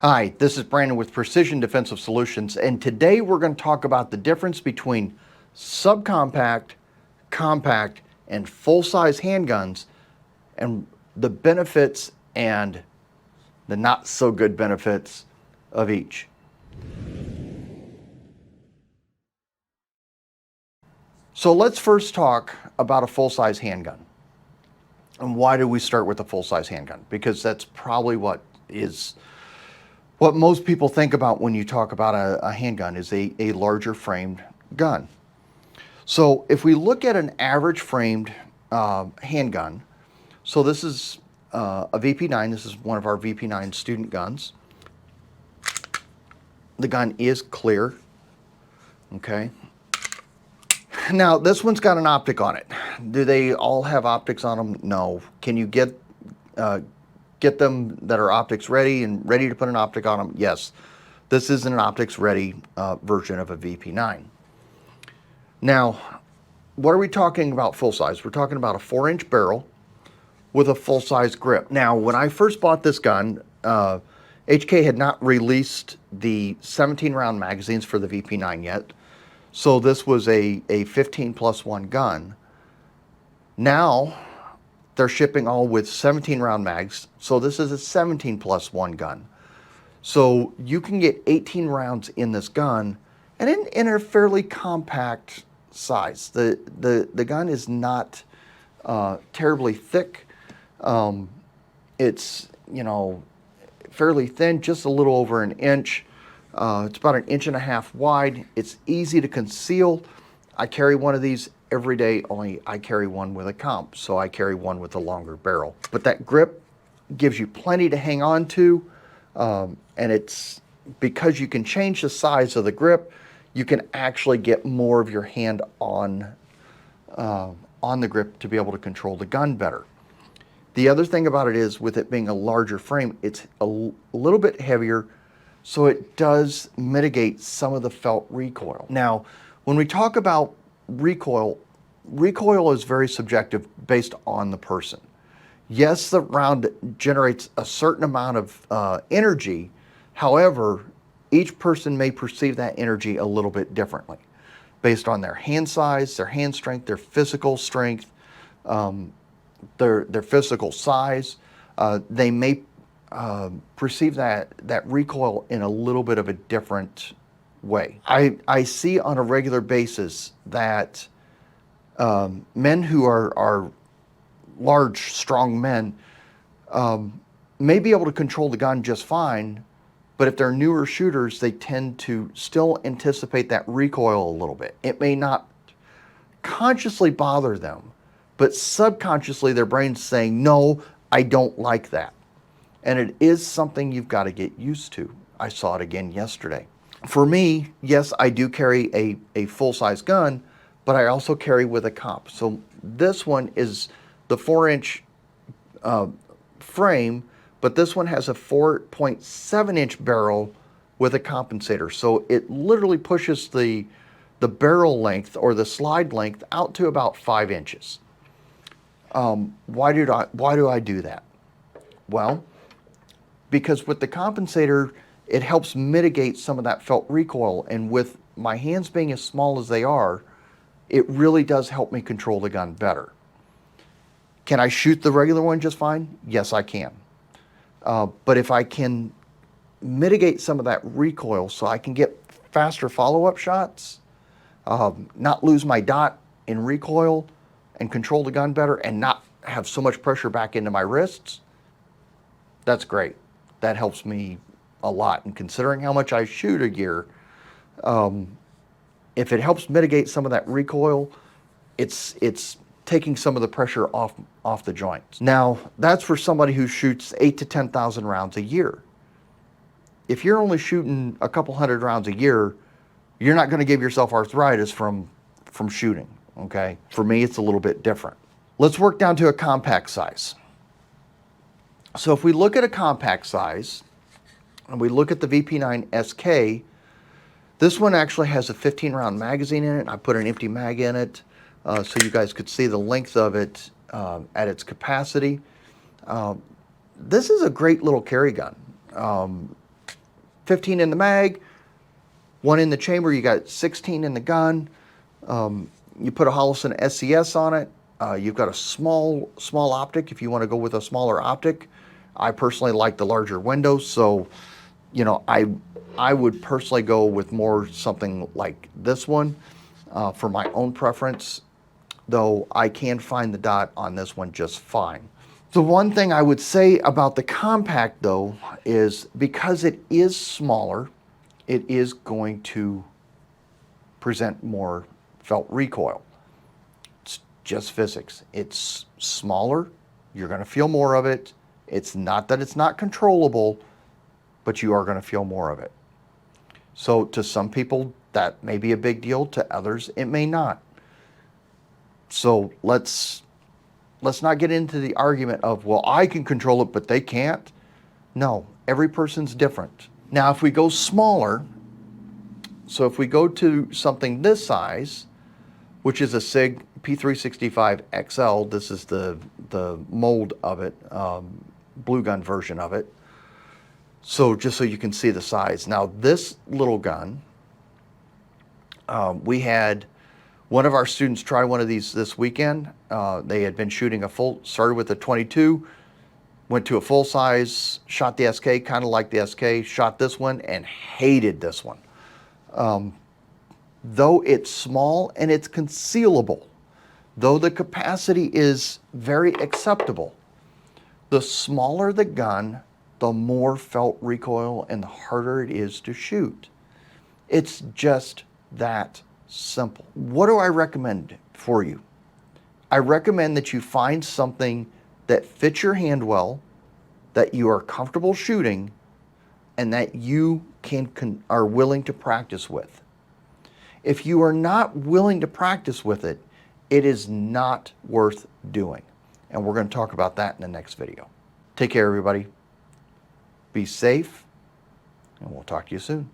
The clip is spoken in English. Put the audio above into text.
Hi, this is Brandon with Precision Defensive Solutions, and today we're going to talk about the difference between subcompact, compact, and full-size handguns, and the benefits and the not so good benefits of each. So let's first talk about a full-size handgun. And why do we start with a full-size handgun? Because that's probably what most people think about when you talk about a handgun is a larger framed gun. So if we look at an average framed handgun, so this is a VP9. This is one of our VP9 student guns. The gun is clear, okay? Now this one's got an optic on it. Do they all have optics on them? No. Can you get them that are optics ready and ready to put an optic on them? Yes. This isn't an optics ready version of a VP9. Now, what are we talking about full size? We're talking about a 4-inch barrel with a full-size grip. Now, when I first bought this gun, HK had not released the 17-round magazines for the VP9 yet, so this was a 15+1 gun. Now, they're shipping all with 17-round mags, so this is a 17+1 gun. So you can get 18 rounds in this gun, and in a fairly compact size. The gun is not terribly thick. It's, fairly thin, just a little over an inch. It's about 1.5 inches wide. It's easy to conceal. I carry one of these every day, only I carry one with a comp, so I carry one with a longer barrel. But that grip gives you plenty to hang on to, and it's because you can change the size of the grip, you can actually get more of your hand on the grip to be able to control the gun better. The other thing about it is, with it being a larger frame, it's a little bit heavier, so it does mitigate some of the felt recoil. Now, when we talk about recoil is very subjective based on the person. Yes, the round generates a certain amount of energy. However, each person may perceive that energy a little bit differently based on their hand size, their hand strength, their physical strength, their physical size. They may perceive that recoil in a little bit of a different way. I see on a regular basis that men who are large, strong men may be able to control the gun just fine, but if they're newer shooters, they tend to still anticipate that recoil a little bit. It may not consciously bother them, but subconsciously their brain's saying, no, I don't like that. And it is something you've got to get used to. I saw it again yesterday. For me, yes, I do carry a full-size gun, but I also carry with a comp. So this one is the 4-inch frame, but this one has a 4.7-inch barrel with a compensator. So it literally pushes the barrel length or the slide length out to about 5 inches. Why do I do that? Well, because with the compensator, it helps mitigate some of that felt recoil. And with my hands being as small as they are, it really does help me control the gun better. Can I shoot the regular one just fine? Yes, I can. But if I can mitigate some of that recoil so I can get faster follow-up shots, not lose my dot in recoil, and control the gun better and not have so much pressure back into my wrists, that's great. That helps me a lot. And considering how much I shoot a year, if it helps mitigate some of that recoil, it's taking some of the pressure off the joints. Now, that's for somebody who shoots 8,000 to 10,000 rounds a year. If you're only shooting a couple hundred rounds a year, you're not going to give yourself arthritis from shooting, okay? For me, it's a little bit different. Let's work down to a compact size. So if we look at a compact size, and we look at the VP9 SK, this one actually has a 15-round magazine in it. I put an empty mag in it so you guys could see the length of it at its capacity. This is a great little carry gun. 15 in the mag, 1 in the chamber, you got 16 in the gun. You put a Holosun SCS on it. You've got a small optic if you want to go with a smaller optic. I personally like the larger windows, so you know, I would personally go with more something like this one for my own preference, though I can find the dot on this one just fine. The one thing I would say about the compact though is because it is smaller, it is going to present more felt recoil. It's just physics. It's smaller, you're going to feel more of it. It's not that it's not controllable, but you are going to feel more of it. So to some people that may be a big deal, to others it may not. So let's not get into the argument of, well, I can control it but they can't. No, every person's different. Now if we go smaller, so if we go to something this size, which is a SIG P365 XL, this is the mold of it, blue gun version of it. So just so you can see the size. Now this little gun, we had one of our students try one of these this weekend. They had been shooting started with a 22, went to a full size, shot the SK, kind of like the SK, shot this one and hated this one. Though it's small and it's concealable, though the capacity is very acceptable, the smaller the gun, the more felt recoil and the harder it is to shoot. It's just that simple. What do I recommend for you? I recommend that you find something that fits your hand well, that you are comfortable shooting, and that you are willing to practice with. If you are not willing to practice with it, it is not worth doing. And we're going to talk about that in the next video. Take care, everybody. Be safe, and we'll talk to you soon.